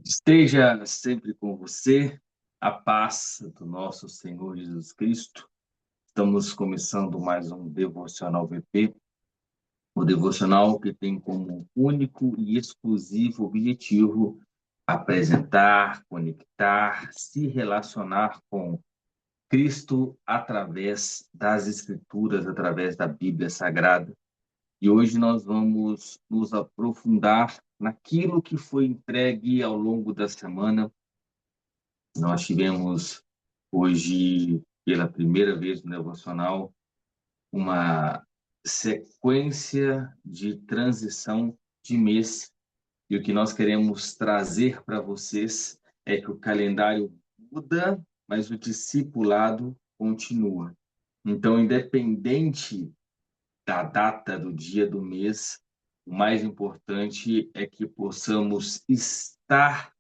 Esteja sempre com você a paz do nosso Senhor Jesus Cristo. Estamos começando mais um Devocional VP, o devocional que tem como único e exclusivo objetivo apresentar, conectar, se relacionar com Cristo através das Escrituras, através da Bíblia Sagrada. E hoje nós vamos nos aprofundar naquilo que foi entregue ao longo da semana. Nós tivemos hoje, pela primeira vez no devocional, uma sequência de transição de mês. E o que nós queremos trazer para vocês é que o calendário muda, mas o discipulado continua. Então, independente da data, do dia, do mês, o mais importante é que possamos estar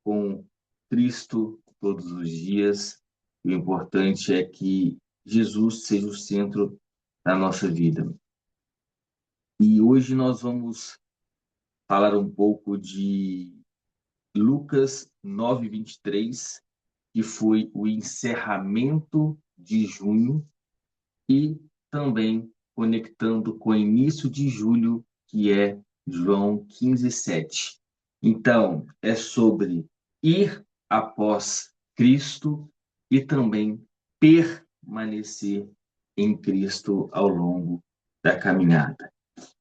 com Cristo todos os dias. O importante é que Jesus seja o centro da nossa vida. E hoje nós vamos falar um pouco de Lucas 9:23, que foi o encerramento de junho, e também conectando com o início de julho, que é João 15:7. Então, é sobre ir após Cristo e também permanecer em Cristo ao longo da caminhada.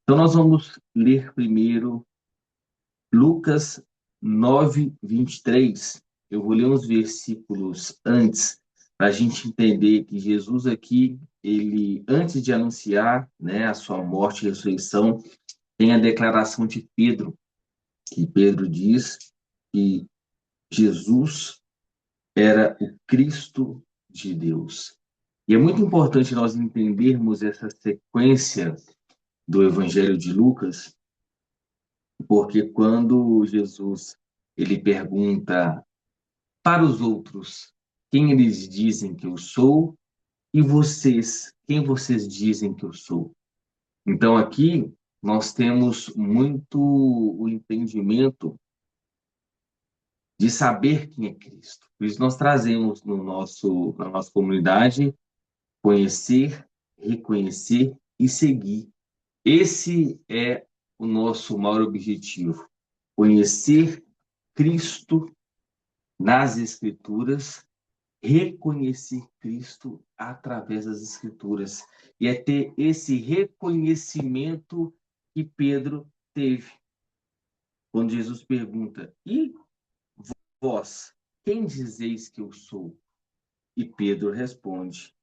Então, nós vamos ler primeiro Lucas 9:23. Eu vou ler uns versículos antes, para a gente entender que Jesus aqui, ele, antes de anunciar, né, a sua morte e ressurreição, tem a declaração de Pedro, que Pedro diz que Jesus era o Cristo de Deus. E é muito importante nós entendermos essa sequência do Evangelho de Lucas, porque quando Jesus ele pergunta para os outros quem eles dizem que eu sou e vocês, quem vocês dizem que eu sou. Então aqui nós temos muito o entendimento de saber quem é Cristo. Por isso nós trazemos na nossa comunidade conhecer, reconhecer e seguir. Esse é o nosso maior objetivo: conhecer Cristo nas Escrituras, reconhecer Cristo através das Escrituras. E é ter esse reconhecimento que Pedro teve. Quando Jesus pergunta: E vós, quem dizeis que eu sou? E Pedro responde: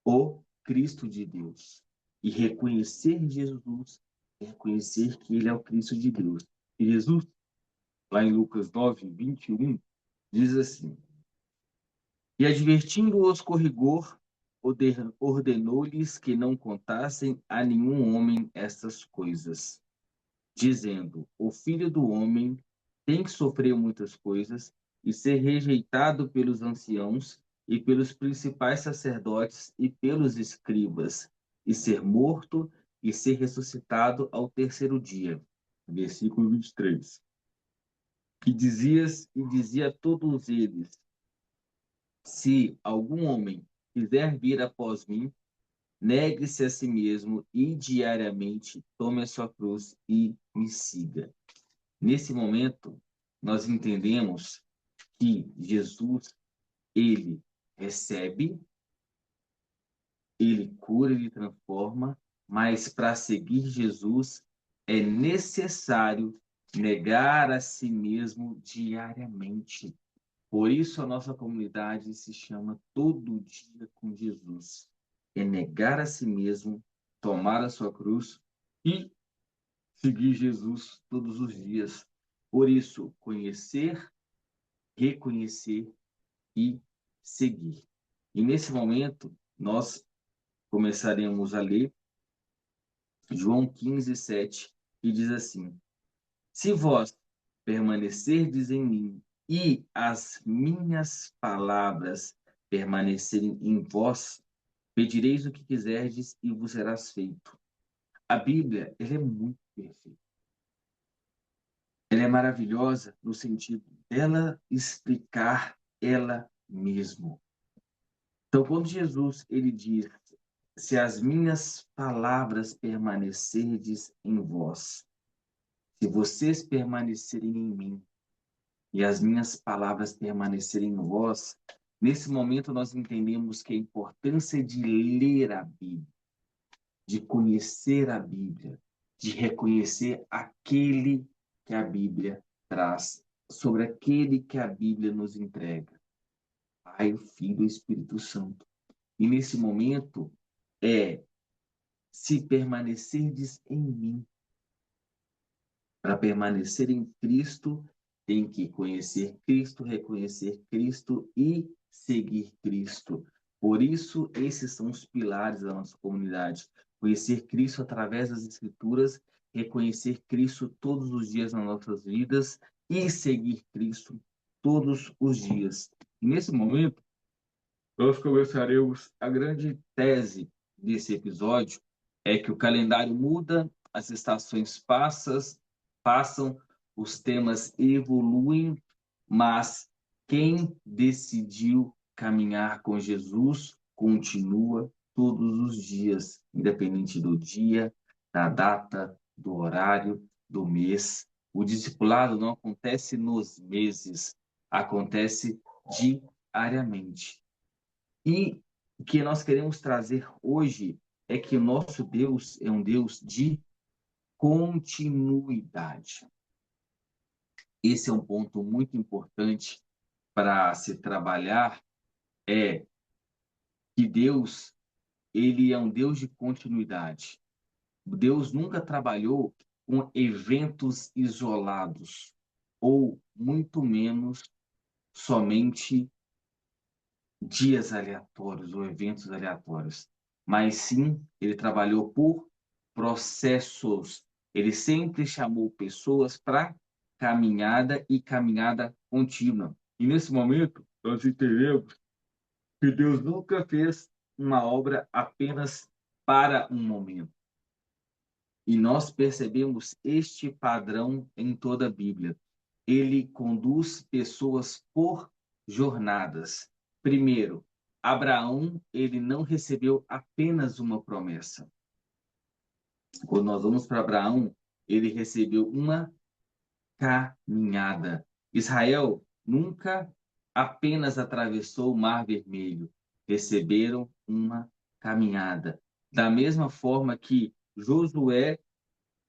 O Cristo de Deus. E reconhecer Jesus é reconhecer que ele é o Cristo de Deus. E Jesus, lá em Lucas 9:21, diz assim: E advertindo-os com rigor, ordenou-lhes que não contassem a nenhum homem estas coisas, dizendo: O Filho do Homem tem que sofrer muitas coisas e ser rejeitado pelos anciãos e pelos principais sacerdotes e pelos escribas, e ser morto e ser ressuscitado ao terceiro dia. Versículo 23. E dizia a todos eles: Se algum homem quiser vir após mim, negue-se a si mesmo e diariamente tome a sua cruz e me siga. Nesse momento, nós entendemos que Jesus, ele recebe, ele cura, ele transforma, mas para seguir Jesus é necessário negar a si mesmo diariamente. Por isso a nossa comunidade se chama Todo Dia com Jesus. É negar a si mesmo, tomar a sua cruz e seguir Jesus todos os dias. Por isso, conhecer, reconhecer e seguir. E nesse momento, nós começaremos a ler João 15:7, que diz assim: Se vós permanecerdes em mim e as minhas palavras permanecerem em vós, pedireis o que quiserdes e vos serás feito. A Bíblia, ela é muito perfeita. Ela ela é maravilhosa no sentido dela explicar ela mesma. Então, quando Jesus ele diz: se as minhas palavras permanecerdes em vós, se vocês permanecerem em mim e as minhas palavras permanecerem em vós, nesse momento nós entendemos que a importância de ler a Bíblia, de conhecer a Bíblia, de reconhecer aquele que a Bíblia traz, sobre aquele que a Bíblia nos entrega, Pai, o Filho e o Espírito Santo. E nesse momento é: se permanecerdes em mim. Para permanecer em Cristo, tem que conhecer Cristo, reconhecer Cristo e seguir Cristo. Por isso, esses são os pilares da nossa comunidade. Conhecer Cristo através das Escrituras, reconhecer Cristo todos os dias nas nossas vidas e seguir Cristo todos os dias. E nesse momento, nós começaremos a grande tese desse episódio, é que o calendário muda, as estações passam, os temas evoluem, mas quem decidiu caminhar com Jesus continua todos os dias, independente do dia, da data, do horário, do mês. O discipulado não acontece nos meses, acontece diariamente. E o que nós queremos trazer hoje é que o nosso Deus é um Deus de continuidade. Esse é um ponto muito importante para se trabalhar, é que Deus, ele é um Deus de continuidade. Deus nunca trabalhou com eventos isolados, ou muito menos somente dias aleatórios ou eventos aleatórios, mas sim ele trabalhou por processos. Ele sempre chamou pessoas para caminhada e caminhada contínua. E nesse momento, nós entendemos que Deus nunca fez uma obra apenas para um momento. E nós percebemos este padrão em toda a Bíblia. Ele conduz pessoas por jornadas. Primeiro, Abraão, ele não recebeu apenas uma promessa. Quando nós vamos para Abraão, ele recebeu uma caminhada. Israel nunca apenas atravessou o Mar Vermelho, receberam uma caminhada. Da mesma forma que Josué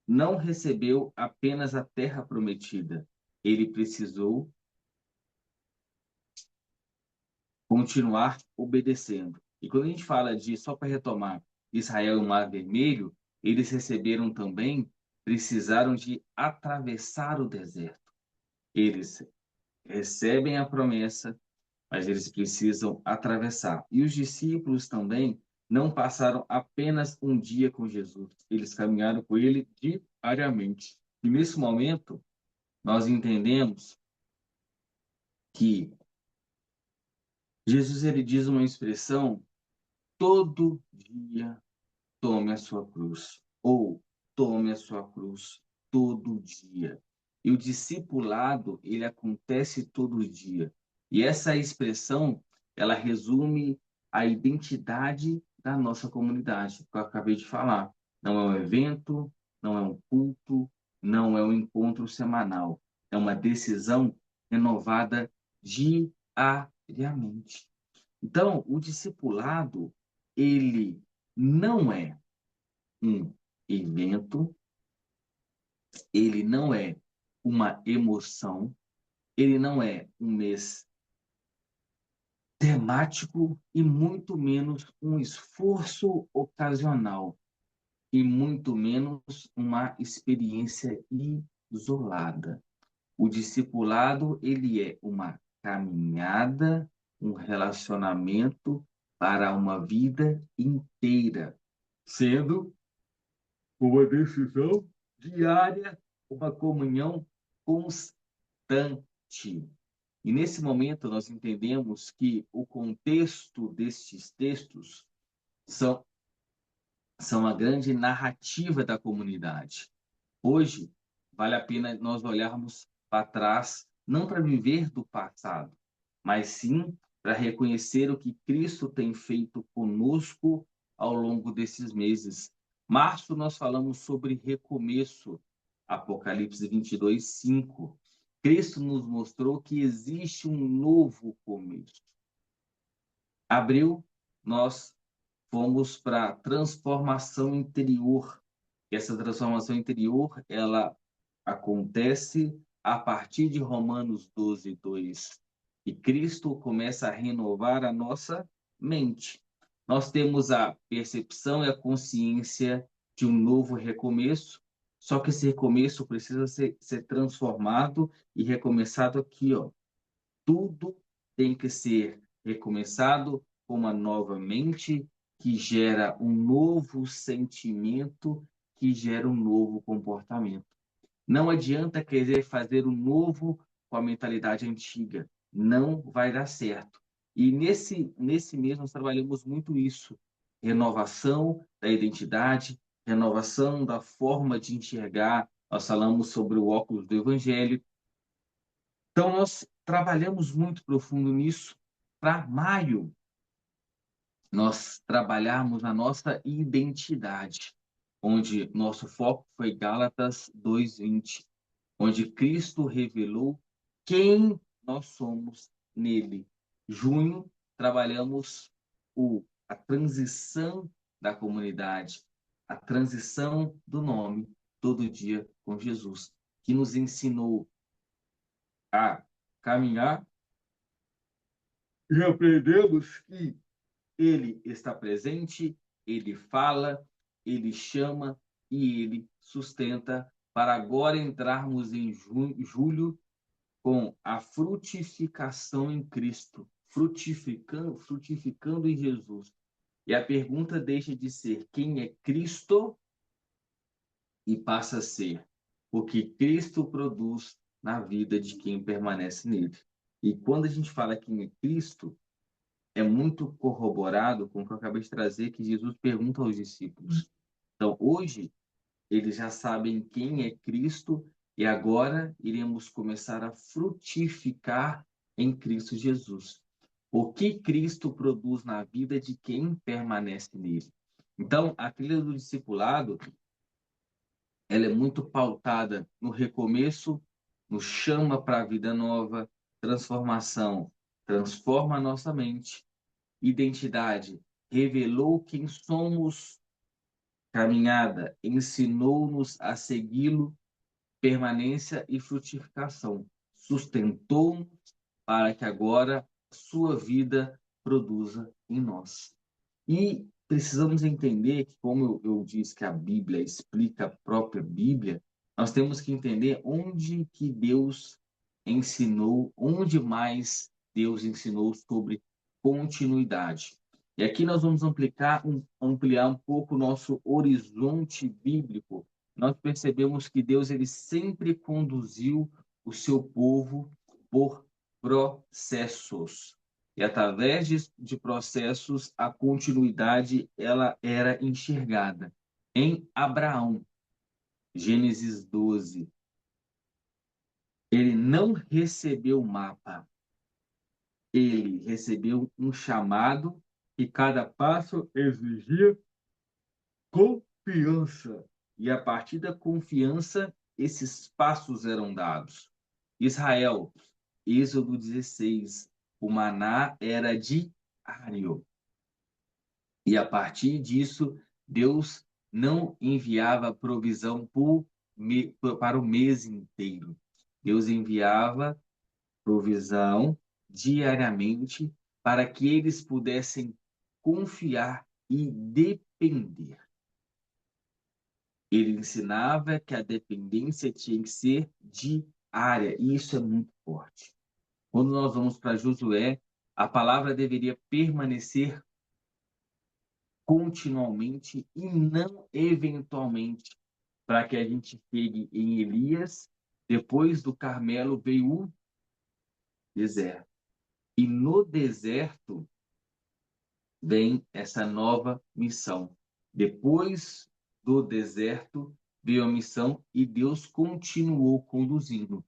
não recebeu apenas a terra prometida, ele precisou continuar obedecendo. E quando a gente fala de, só para retomar, Israel e o Mar Vermelho, eles receberam também, precisaram de atravessar o deserto. Eles recebem a promessa, mas eles precisam atravessar. E os discípulos também não passaram apenas um dia com Jesus, eles caminharam com ele diariamente. E nesse momento, nós entendemos que Jesus ele diz uma expressão: todo dia tome a sua cruz, ou tome a sua cruz todo dia. E o discipulado, ele acontece todo dia. E essa expressão, ela resume a identidade da nossa comunidade, que eu acabei de falar. Não é um evento, não é um culto, não é um encontro semanal. É uma decisão renovada diariamente. Então, o discipulado, ele não é um evento, ele não é uma emoção, ele não é um mês temático e muito menos um esforço ocasional e muito menos uma experiência isolada. O discipulado, ele é uma caminhada, um relacionamento para uma vida inteira, sendo uma decisão diária, uma comunhão constante. E nesse momento nós entendemos que o contexto destes textos são, são a grande narrativa da comunidade. Hoje, vale a pena nós olharmos para trás, não para viver do passado, mas sim para reconhecer o que Cristo tem feito conosco ao longo desses meses. Março, nós falamos sobre recomeço, Apocalipse 22:5. Cristo nos mostrou que existe um novo começo. Abril, nós fomos para a transformação interior. Essa transformação interior, ela acontece a partir de Romanos 12:2. E Cristo começa a renovar a nossa mente. Nós temos a percepção e a consciência de um novo recomeço, só que esse recomeço precisa ser transformado e recomeçado aqui, ó. Tudo tem que ser recomeçado com uma nova mente que gera um novo sentimento, que gera um novo comportamento. Não adianta querer fazer o novo com a mentalidade antiga. Não vai dar certo. E nesse mês nós trabalhamos muito isso. Renovação da identidade, renovação da forma de enxergar. Nós falamos sobre o óculos do evangelho. Então, nós trabalhamos muito profundo nisso. Para maio, nós trabalharmos na nossa identidade, onde nosso foco foi Gálatas 2:20, onde Cristo revelou quem nós somos nele. Junho, trabalhamos a transição da comunidade, a transição do nome, todo dia com Jesus, que nos ensinou a caminhar. Já aprendemos que ele está presente, ele fala, ele chama e ele sustenta, para agora entrarmos em julho com a frutificação em Cristo, frutificando em Jesus. E a pergunta deixa de ser quem é Cristo e passa a ser o que Cristo produz na vida de quem permanece nele. E quando a gente fala quem é Cristo, é muito corroborado com o que eu acabei de trazer, que Jesus pergunta aos discípulos. Então, hoje, eles já sabem quem é Cristo e agora iremos começar a frutificar em Cristo Jesus. O que Cristo produz na vida de quem permanece nele. Então, a trilha do discipulado, ela é muito pautada no recomeço, no chama para a vida nova, transformação, transforma a nossa mente, identidade, revelou quem somos, caminhada, ensinou-nos a segui-lo, permanência e frutificação, sustentou-nos para que agora sua vida produza em nós. E precisamos entender que, como eu disse que a Bíblia explica a própria Bíblia, nós temos que entender onde que Deus ensinou, onde mais Deus ensinou sobre continuidade. E aqui nós vamos ampliar um pouco o nosso horizonte bíblico. Nós percebemos que Deus ele sempre conduziu o seu povo por processos. E através de processos, a continuidade ela era enxergada. Em Abraão, Gênesis 12, ele não recebeu o mapa, ele recebeu um chamado e cada passo exigia confiança. E a partir da confiança, esses passos eram dados. Israel, Êxodo 16, o maná era diário. E a partir disso, Deus não enviava provisão para o mês inteiro. Deus enviava provisão diariamente para que eles pudessem confiar e depender. Ele ensinava que a dependência tinha que ser diária, e isso é muito forte. Quando nós vamos para Josué, a palavra deveria permanecer continuamente e não eventualmente, para que a gente chegue em Elias, depois do Carmelo veio o deserto. E no deserto vem essa nova missão. Depois do deserto veio a missão e Deus continuou conduzindo.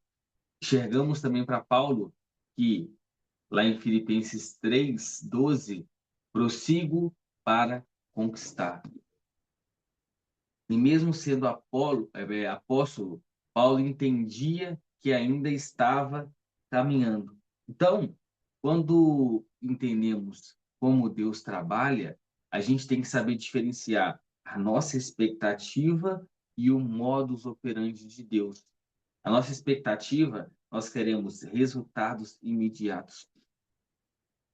Enxergamos também para Paulo que, lá em Filipenses 3:12, prossigo para conquistar. E mesmo sendo apóstolo, Paulo entendia que ainda estava caminhando. Então, quando entendemos como Deus trabalha, a gente tem que saber diferenciar a nossa expectativa e o modus operandi de Deus. A nossa expectativa, nós queremos resultados imediatos.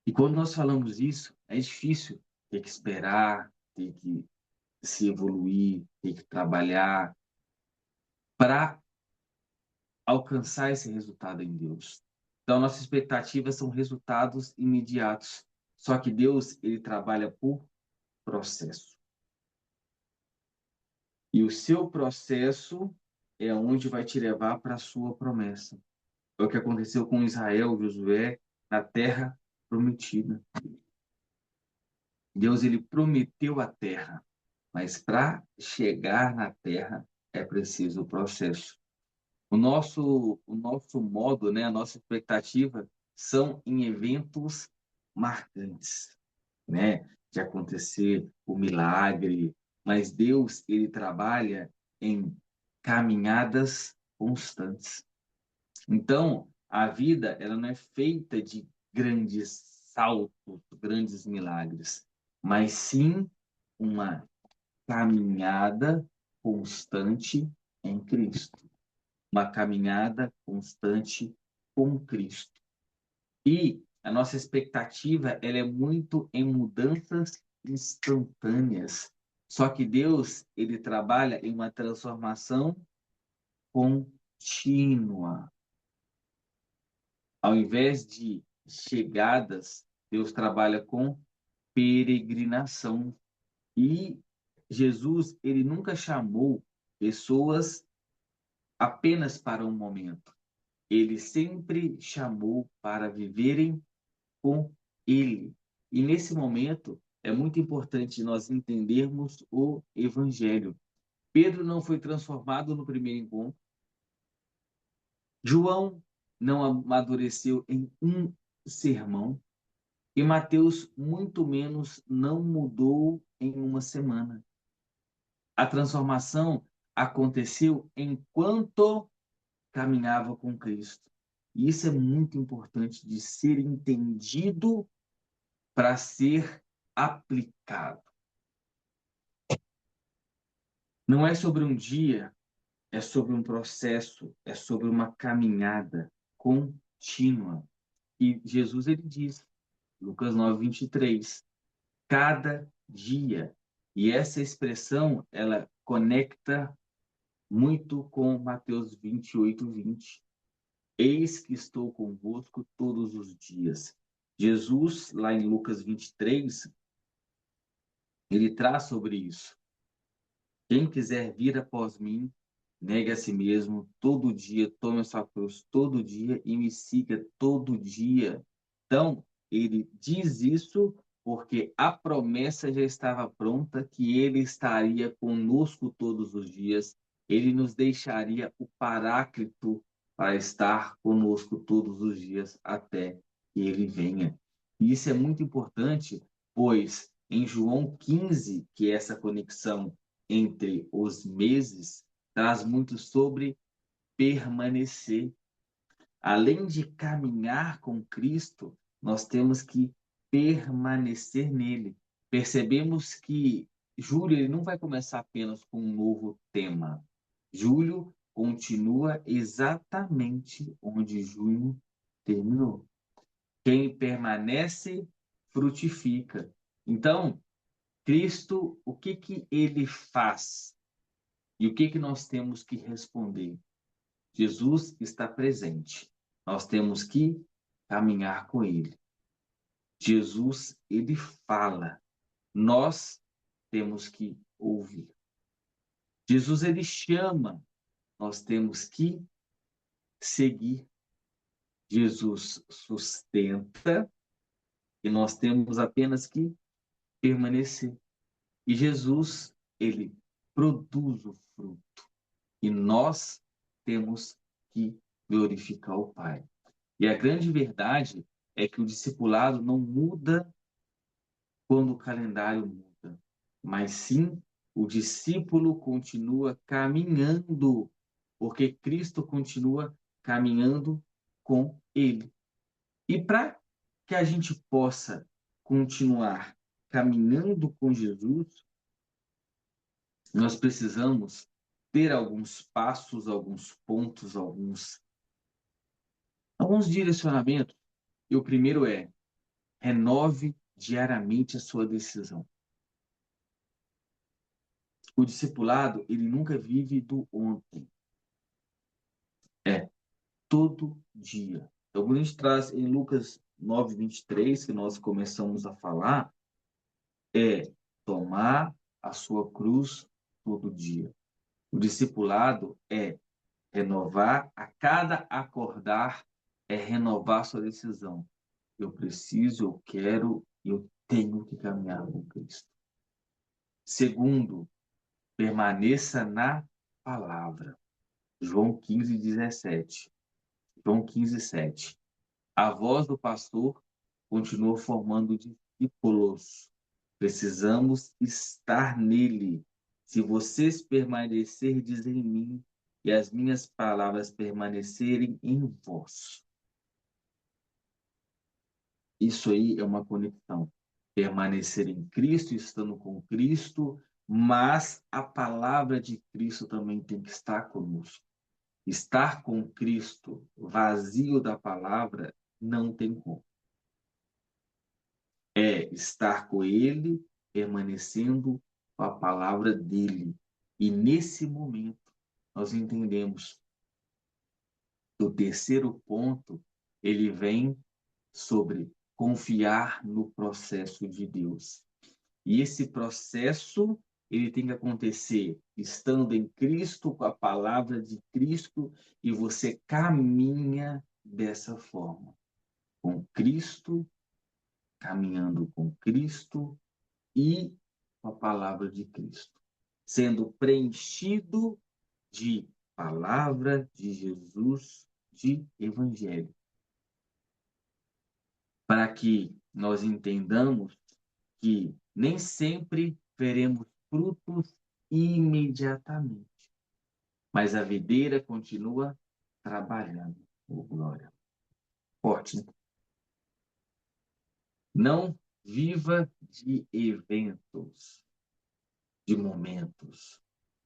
E quando nós falamos isso, é difícil ter que esperar, ter que se evoluir, ter que trabalhar para alcançar esse resultado em Deus. Então, nossas expectativas são resultados imediatos. Só que Deus, ele trabalha por processo. E o seu processo é onde vai te levar para a sua promessa. É o que aconteceu com Israel, Josué, na terra prometida. Deus, ele prometeu a terra, mas para chegar na terra é preciso o processo. O nosso modo, né, a nossa expectativa são em eventos marcantes, né, de acontecer o milagre, mas Deus, ele trabalha em caminhadas constantes. Então, a vida, ela não é feita de grandes saltos, grandes milagres, mas sim uma caminhada constante em Cristo, uma caminhada constante com Cristo. E a nossa expectativa, ela é muito em mudanças instantâneas. Só que Deus, ele trabalha em uma transformação contínua. Ao invés de chegadas, Deus trabalha com peregrinação. E Jesus, ele nunca chamou pessoas apenas para um momento. Ele sempre chamou para viverem com Ele. E nesse momento é muito importante nós entendermos o Evangelho. Pedro não foi transformado no primeiro encontro. João não amadureceu em um sermão. E Mateus, muito menos, não mudou em uma semana. A transformação aconteceu enquanto caminhava com Cristo. E isso é muito importante de ser entendido para ser aplicado. Não é sobre um dia, é sobre um processo, é sobre uma caminhada contínua. E Jesus, ele diz, Lucas 9:23, cada dia. E essa expressão, ela conecta muito com Mateus 28:20. Eis que estou convosco todos os dias. Jesus, lá em Lucas 23, ele traz sobre isso. Quem quiser vir após mim, negue a si mesmo todo dia, tome a sua cruz todo dia e me siga todo dia. Então, ele diz isso porque a promessa já estava pronta que ele estaria conosco todos os dias, ele nos deixaria o Paráclito para estar conosco todos os dias até que ele venha. E isso é muito importante, pois em João 15, que é essa conexão entre os meses, traz muito sobre permanecer. Além de caminhar com Cristo, nós temos que permanecer nele. Percebemos que julho ele não vai começar apenas com um novo tema. Julho continua exatamente onde junho terminou. Quem permanece, frutifica. Então, Cristo, o que que ele faz? E o que que nós temos que responder? Jesus está presente. Nós temos que caminhar com ele. Jesus, ele fala. Nós temos que ouvir. Jesus, ele chama. Nós temos que seguir. Jesus sustenta e nós temos apenas que permanecer. E Jesus, ele produz o fruto. E nós temos que glorificar o Pai. E a grande verdade é que o discipulado não muda quando o calendário muda, mas sim o discípulo continua caminhando, porque Cristo continua caminhando com ele. E para que a gente possa continuar caminhando com Jesus, nós precisamos ter alguns passos, alguns pontos, alguns direcionamentos. E o primeiro é: renove diariamente a sua decisão. O discipulado, ele nunca vive do ontem, é todo dia. Então, quando a gente traz em Lucas 9:23, que nós começamos a falar, é tomar a sua cruz todo dia. O discipulado é renovar, a cada acordar, é renovar sua decisão. Eu preciso, eu quero, eu tenho que caminhar com Cristo. Segundo, permaneça na palavra. João 15:17. João 15:7. A voz do pastor continua formando discípulos. Precisamos estar nele. Se vocês permanecerdes em mim e as minhas palavras permanecerem em vós. Isso aí é uma conexão. Permanecer em Cristo, estando com Cristo, mas a palavra de Cristo também tem que estar conosco. Estar com Cristo vazio da palavra não tem como. É estar com Ele, permanecendo com a palavra dele. E nesse momento, nós entendemos que o terceiro ponto, ele vem sobre confiar no processo de Deus. E esse processo, ele tem que acontecer estando em Cristo, com a palavra de Cristo, e você caminha dessa forma, com Cristo, caminhando com Cristo e com a palavra de Cristo, sendo preenchido de palavra de Jesus, de evangelho, para que nós entendamos que nem sempre veremos frutos imediatamente, mas a videira continua trabalhando. Oh, glória. Forte, né? Não viva de eventos, de momentos.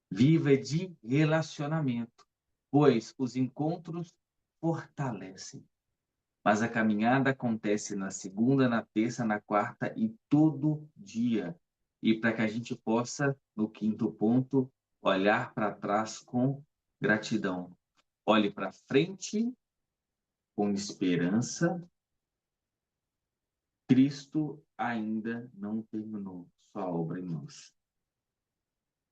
Viva de relacionamento, pois os encontros fortalecem. Mas a caminhada acontece na segunda, na terça, na quarta e todo dia. E para que a gente possa, no quinto ponto, olhar para trás com gratidão. Olhe para frente com esperança. Cristo ainda não terminou sua obra em nós.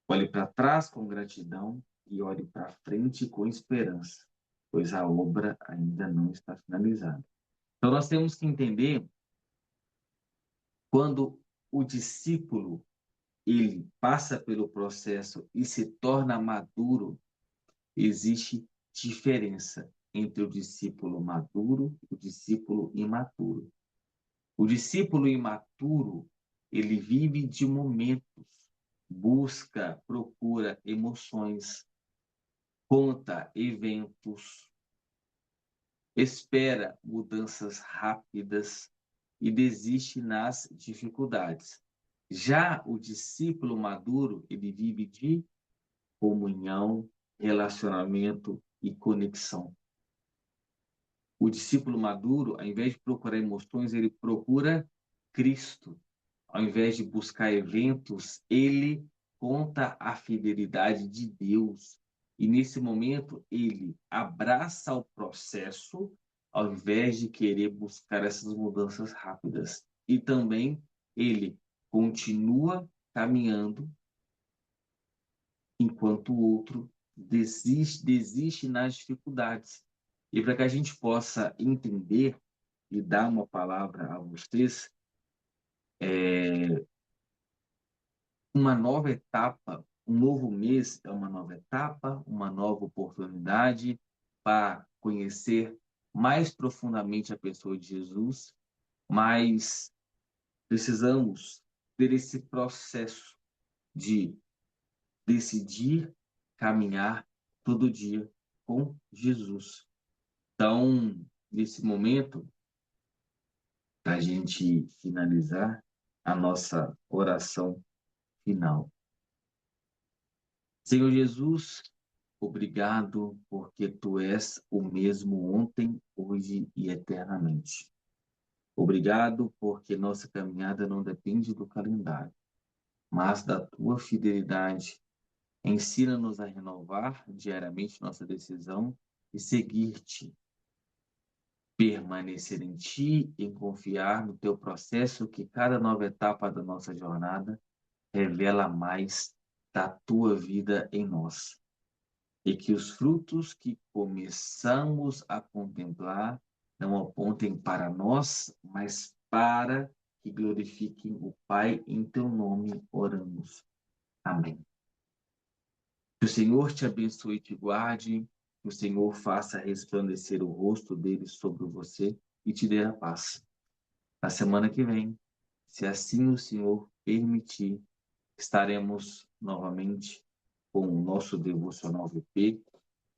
Olhe para trás com gratidão e olhe para frente com esperança, pois a obra ainda não está finalizada. Então, nós temos que entender quando o discípulo ele passa pelo processo e se torna maduro, existe diferença entre o discípulo maduro e o discípulo imaturo. O discípulo imaturo, ele vive de momentos, busca, procura emoções, conta eventos, espera mudanças rápidas e desiste nas dificuldades. Já o discípulo maduro, ele vive de comunhão, relacionamento e conexão. O discípulo maduro, ao invés de procurar emoções, ele procura Cristo. Ao invés de buscar eventos, ele conta a fidelidade de Deus. E nesse momento, ele abraça o processo, ao invés de querer buscar essas mudanças rápidas. E também ele continua caminhando enquanto o outro desiste nas dificuldades. E para que a gente possa entender e dar uma palavra a vocês, uma nova etapa, um novo mês é uma nova etapa, uma nova oportunidade, para conhecer mais profundamente a pessoa de Jesus, mas precisamos ter esse processo de decidir caminhar todo dia com Jesus. Então, nesse momento, para a gente finalizar a nossa oração final. Senhor Jesus, obrigado porque tu és o mesmo ontem, hoje e eternamente. Obrigado porque nossa caminhada não depende do calendário, mas da tua fidelidade. Ensina-nos a renovar diariamente nossa decisão e seguir-te, permanecer em ti e confiar no teu processo, que cada nova etapa da nossa jornada revela mais da tua vida em nós. E que os frutos que começamos a contemplar não apontem para nós, mas para que glorifiquem o Pai. Em teu nome oramos. Amém. Que o Senhor te abençoe e te guarde, que o Senhor faça resplandecer o rosto dele sobre você e te dê a paz. Na semana que vem, se assim o Senhor permitir, estaremos novamente com o nosso Devocional VP,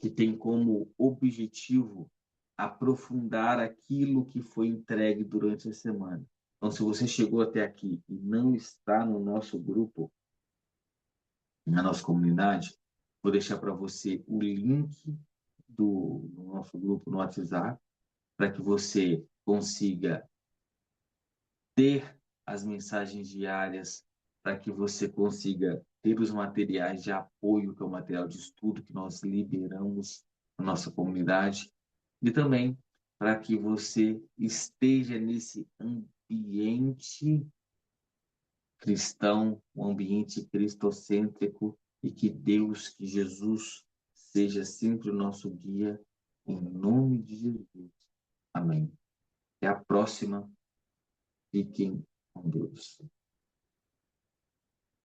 que tem como objetivo aprofundar aquilo que foi entregue durante a semana. Então, se você chegou até aqui e não está no nosso grupo, na nossa comunidade, vou deixar para você o link do nosso grupo no WhatsApp, para que você consiga ter as mensagens diárias, para que você consiga ter os materiais de apoio, que é o material de estudo que nós liberamos na nossa comunidade, e também para que você esteja nesse ambiente cristão, um ambiente cristocêntrico, e que Deus, que Jesus, seja sempre o nosso guia, em nome de Jesus. Amém. Até a próxima. Fiquem com Deus.